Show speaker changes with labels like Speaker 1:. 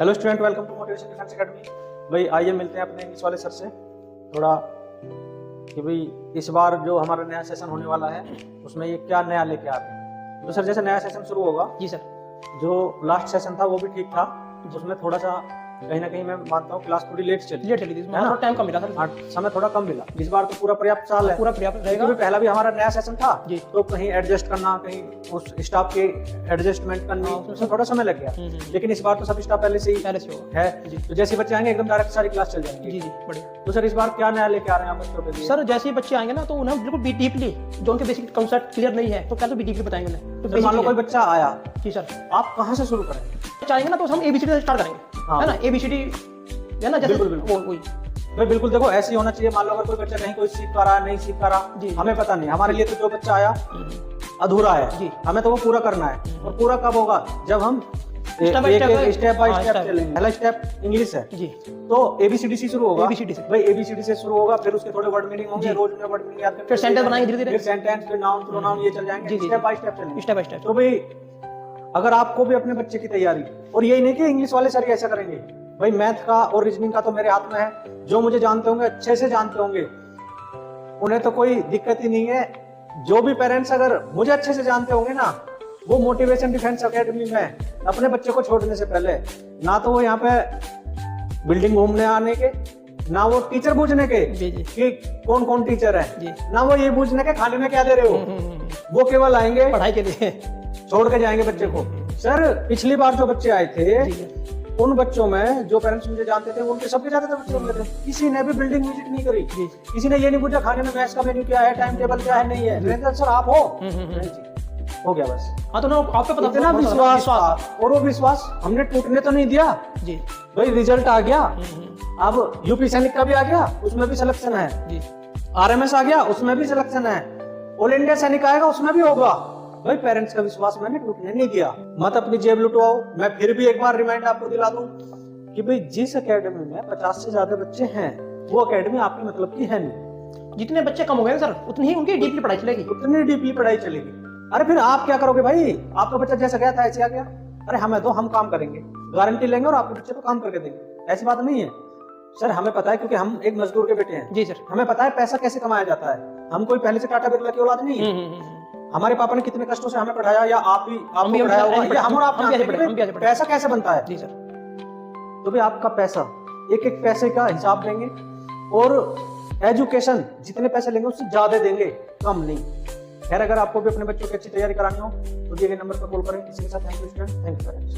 Speaker 1: Hello student, welcome to motivation defence academy. भाई आइए मिलते हैं अपने इंग्लिश वाले सर से थोड़ा कि भाई इस बार जो हमारा नया सेशन होने वाला है उसमें ये क्या नया लेके आ रहे हैं। तो सर जैसे नया सेशन शुरू होगा,
Speaker 2: जी सर,
Speaker 1: जो लास्ट सेशन था वो भी ठीक था, उसमें थोड़ा सा कहीं ना कहीं मैं मानता हूँ क्लास थोड़ी लेट चली
Speaker 2: थी, थोड़ा टाइम कम मिला सर।
Speaker 1: हाँ, समय थोड़ा कम मिला। इस बार तो पूरा पर्याप्त साल है,
Speaker 2: पूरा पर्याप्त रहेगा।
Speaker 1: क्योंकि पहला भी हमारा नया सेशन था
Speaker 2: जी।
Speaker 1: तो कहीं एडजस्ट करना, कहीं उस स्टाफ के एडजस्टमेंट करना, उसमें थोड़ा समय लग गया। लेकिन इस बार तो सब स्टाफ पहले से ही है, तो जैसे बच्चे आएंगे एकदम डायरेक्ट सारी क्लास चल जाएंगे।
Speaker 2: जी जी, बढ़िया।
Speaker 1: तो सर इस बार क्या नया लेके आ रहे हैं आप बच्चों के लिए?
Speaker 2: सर जैसे ही बच्चे आएंगे ना तो उन्हें बिल्कुल डीपली, जो उनके बेसिक कॉन्सेप्ट क्लियर नहीं है तो क्या तो डीपली बताएंगे उन्हें। तो
Speaker 1: मान लो कोई बच्चा आया,
Speaker 2: जी सर,
Speaker 1: आप कहाँ से शुरू करेंगे?
Speaker 2: बच्चा आएंगे ना तो हम ABCD से स्टार्ट करेंगे, है ना। ABCD है ना, जैसे वही
Speaker 1: भाई बिल्कुल देखो ऐसे ही होना चाहिए। मान लो अगर कोई बच्चा कहीं कोई सीख पा रहा है, नहीं सीख पा रहा, हमें पता नहीं, हमारे लिए तो जो बच्चा आया अधूरा है जी, हमें तो वो पूरा करना है। और पूरा कब होगा? जब हम स्टेप बाय स्टेप चलेंगे। पहला स्टेप इंग्लिश है जी, तो ABCD से शुरू होगा। ABCD से भाई ABCD से शुरू होगा, फिर उसके थोड़े वर्ड मीनिंग होंगे, रोज में वर्ड मीनिंग याद करके
Speaker 2: फिर सेंटेंस बनाएंगे धीरे धीरे,
Speaker 1: फिर सेंटेंस, फिर नाउन, प्रोनाउन, ये चल जाएंगे। स्टेप बाय स्टेप चलेंगे,
Speaker 2: स्टेप बाय स्टेप।
Speaker 1: तो भाई अगर आपको भी अपने बच्चे की तैयारी, और यही नहीं कि इंग्लिश वाले सर ऐसा करेंगे, भाई मैथ का और रीजनिंग का तो मेरे हाथ में है। जो मुझे जानते होंगे, अच्छे से जानते होंगे, उन्हें तो कोई दिक्कत ही नहीं है। जो भी पेरेंट्स अगर मुझे अच्छे से जानते होंगे ना, वो मोटिवेशन डिफेंस एकेडमी में अपने बच्चे को छोड़ने से पहले ना तो वो यहाँ पे बिल्डिंग घूमने आने के, ना वो टीचर पूछने के कि कौन कौन टीचर है, ना वो ये पूछने के खाने में क्या दे रहे हो। वो केवल आएंगे
Speaker 2: पढ़ाई के लिए,
Speaker 1: छोड़ के जाएंगे बच्चे को। सर पिछली बार जो बच्चे आए थे उन बच्चों में जो पेरेंट्स मुझे जानते थे उनके सबके ज्यादातर बच्चे होंगे थे, किसी ने भी बिल्डिंग विजिट नहीं करी, किसी ने ये नहीं पूछा खाने में मैथ्स का मेन्यू क्या है, टाइम टेबल क्या है, नहीं है। सर आप हो गया बस।
Speaker 2: हाँ तो ना आपको पता,
Speaker 1: इतना विश्वास था, और वो विश्वास हमने टूटने तो नहीं दिया जी। भाई रिजल्ट आ गया, अब यूपी सैनिक का भी आ गया, उसमें भी सिलेक्शन है जी। RMS आ गया, उसमें भी सिलेक्शन है। ऑल इंडिया सैनिक आएगा, उसमें भी होगा। भाई पेरेंट्स का विश्वास मैंने टूटने नहीं दिया। मत अपनी जेब लुटवाओ। मैं फिर भी एक बार रिमाइंड आपको दिला दूं कि भाई जिस एकेडमी में 50 से ज्यादा बच्चे हैं, वो एकेडमी आपके मतलब की है नहीं।
Speaker 2: जितने बच्चे कम हो गए सर, उतनी ही उनकी डीपली पढ़ाई चलेगी,
Speaker 1: उतनी डीपली पढ़ाई चलेगी। अरे फिर आप क्या करोगे भाई? आपका बच्चा जैसा गया था ऐसे आ गया। अरे हमें तो हम काम करेंगे, गारंटी लेंगे और आपके बच्चे को काम करके देंगे। ऐसी बात नहीं है सर, हमें पता है, क्योंकि हम एक मजदूर के बेटे हैं जी सर। हमें पता है पैसा कैसे कमाया जाता है। हम कोई पहले से टाटा बिरला की औलाद नहीं है। हमारे पापा ने कितने कष्टों से हमें पढ़ाया, या आप भी आपको पढ़ाया होगा, या हम और आप पैसा कैसे बनता है जी सर। तो भी आपका पैसा, एक एक पैसे का हिसाब लेंगे, और एजुकेशन जितने पैसे लेंगे उससे ज्यादा देंगे, कम नहीं। खैर अगर आपको भी अपने बच्चों की अच्छी तैयारी करानी हो तो दिए गए नंबर पर कॉल करें। किसी के साथ thank you student, thank you parents.